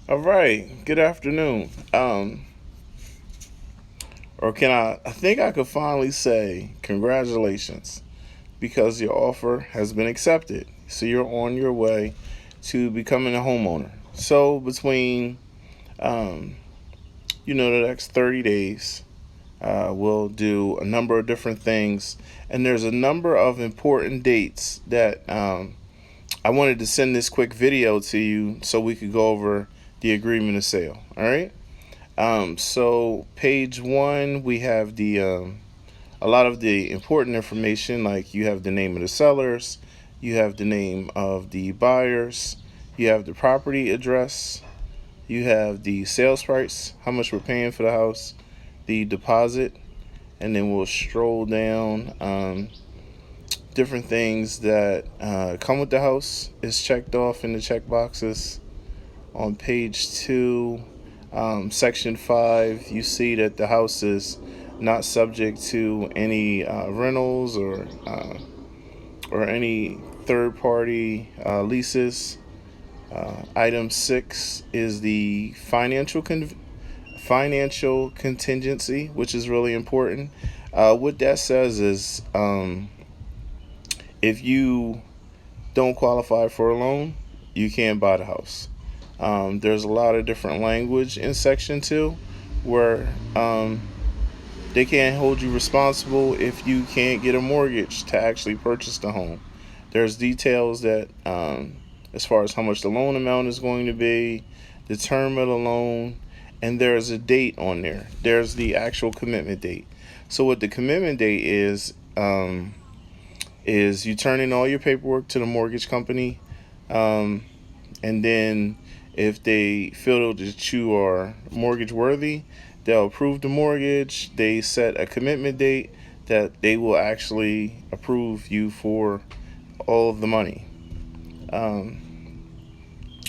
All right. Good afternoon. Or can I think I could finally say congratulations because your offer has been accepted. So you're on your way to becoming a homeowner. So between, um, the next 30 days, we'll do a number of different things. And there's a number of important dates that I wanted to send this quick video to you so we could go over the agreement of sale. All right. So page one, we have the a lot of the important information, like you have the name of the sellers, you have the name of the buyers, you have the property address, you have the sales price, how much we're paying for the house, the deposit, and then we'll stroll down. Different things that come with the house is checked off in the check boxes. On page two, section 5, you see that the house is not subject to any rentals or any third party leases. Item 6 is the financial contingency, which is really important. What that says is if you don't qualify for a loan, you can't buy the house. There's a lot of different language in Section 2 where they can't hold you responsible if you can't get a mortgage to actually purchase the home. There's details that, as far as how much the loan amount is going to be, the term of the loan, and there's a date on there. There's the actual commitment date. So what the commitment date is you turn in all your paperwork to the mortgage company, um, and then if they feel that you are mortgage worthy, they'll approve the mortgage. They set a commitment date that they will actually approve you for all of the money. Um,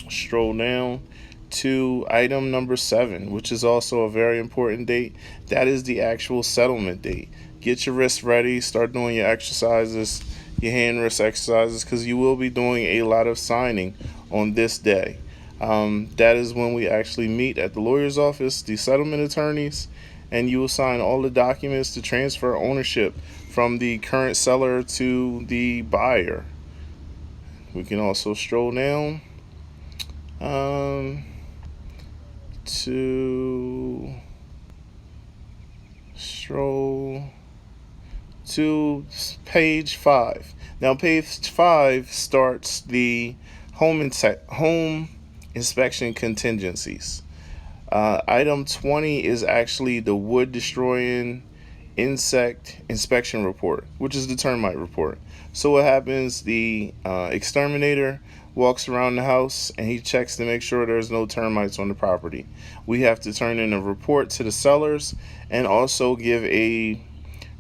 Stroll down to item number 7, which is also a very important date. That is the actual settlement date. Get your wrists ready, start doing your exercises, your hand wrist exercises, because you will be doing a lot of signing on this day. That is when we actually meet at the lawyer's office, the settlement attorneys, and you will sign all the documents to transfer ownership from the current seller to the buyer. We can also stroll down um, to stroll to page 5. Now, page 5 starts the home inspection contingencies. Item 20 is actually the wood destroying insect inspection report, which is the termite report. So what happens? The exterminator walks around the house and he checks to make sure there's no termites on the property. We have to turn in a report to the sellers and also give a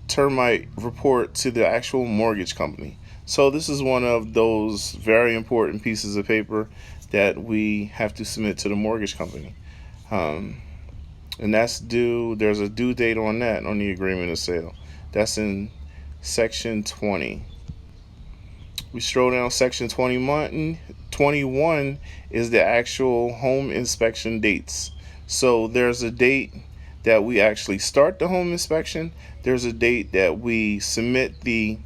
termite report to the actual mortgage company. So this is one of those very important pieces of paper that we have to submit to the mortgage company. Um, and that's due. There's a due date on that on the agreement of sale. That's in section 20. We stroll down section 21. 21 is the actual home inspection dates. So there's a date that we actually start the home inspection. There's a date that we submit the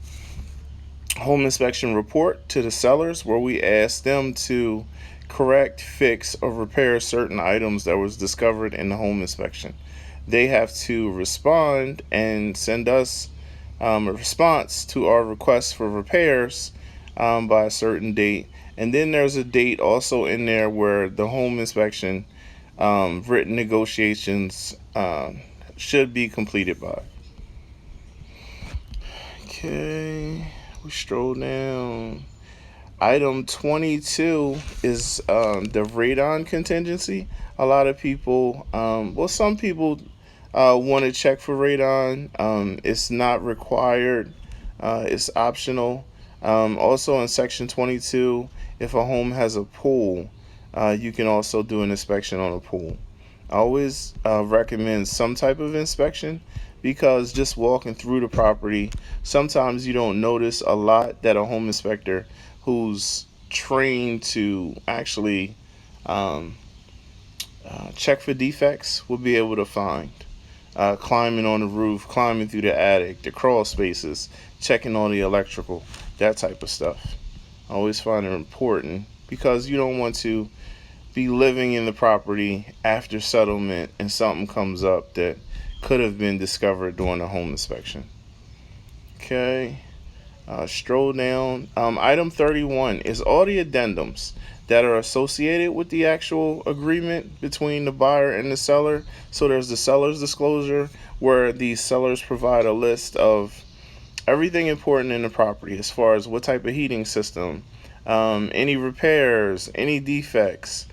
home inspection report to the sellers where we ask them to correct, fix, or repair certain items that was discovered in the home inspection. They have to respond and send us a response to our request for repairs by a certain date. And then there's a date also in there where the home inspection written negotiations should be completed by. Okay, we stroll down. Item 22 is the radon contingency. A lot of people, some people want to check for radon. It's not required, it's optional. Also, in section 22, if a home has a pool, you can also do an inspection on a pool. I always recommend some type of inspection because just walking through the property, sometimes you don't notice a lot that a home inspector who's trained to actually um, Check for defects. We'll be able to find. Climbing on the roof, climbing through the attic, the crawl spaces, checking on the electrical, that type of stuff. I always find it important because you don't want to be living in the property after settlement and something comes up that could have been discovered during the home inspection. Okay, stroll down. Item 31 is all the addendums that are associated with the actual agreement between the buyer and the seller. So there's the seller's disclosure, where the sellers provide a list of everything important in the property as far as what type of heating system, any repairs, any defects.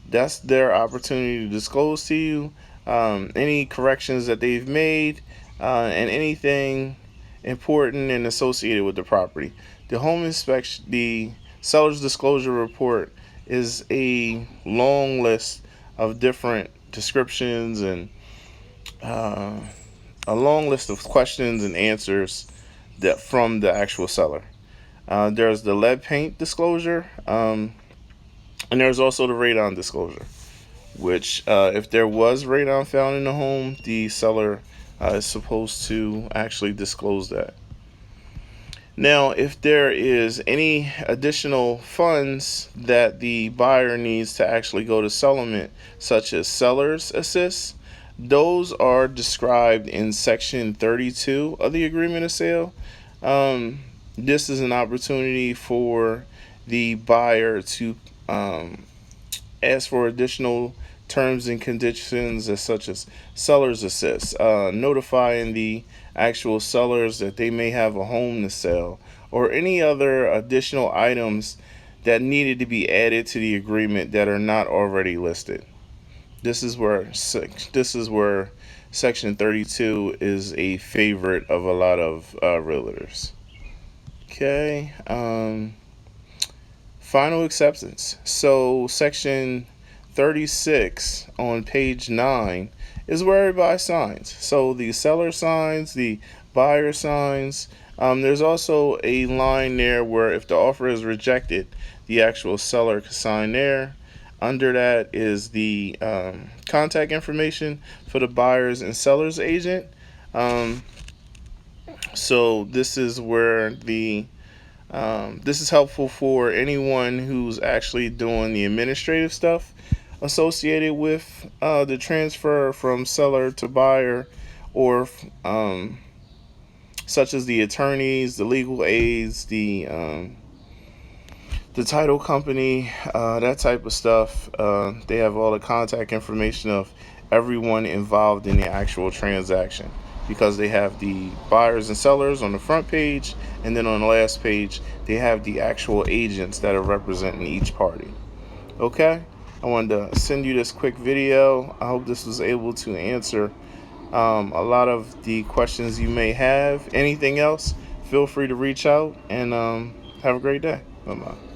That's their opportunity to disclose to you any corrections that they've made, and anything important and associated with the property. The home inspection, the seller's disclosure report is a long list of different descriptions and a long list of questions and answers that from the actual seller. There's the lead paint disclosure, and there's also the radon disclosure, which if there was radon found in the home, the seller is supposed to actually disclose that. Now, if there is any additional funds that the buyer needs to actually go to settlement, such as seller's assist, those are described in section 32 of the agreement of sale. This is an opportunity for the buyer to ask for additional terms and conditions, as such as seller's assist, notifying the actual sellers that they may have a home to sell, or any other additional items that needed to be added to the agreement that are not already listed. This is where section 32 is a favorite of a lot of realtors. Okay. Final acceptance. So section 36 on page 9 is where everybody signs. So the seller signs, the buyer signs. There's also a line there where if the offer is rejected, the actual seller can sign there. Under that is the contact information for the buyer's and seller's agent. So this is where this is helpful for anyone who's actually doing the administrative stuff associated with the transfer from seller to buyer, or such as the attorneys, the legal aides, the title company, that type of stuff. They have all the contact information of everyone involved in the actual transaction, because they have the buyers and sellers on the front page, and then on the last page they have the actual agents that are representing each party. Okay, I wanted to send you this quick video. I hope this was able to answer a lot of the questions you may have. Anything else, feel free to reach out, and have a great day. Bye bye.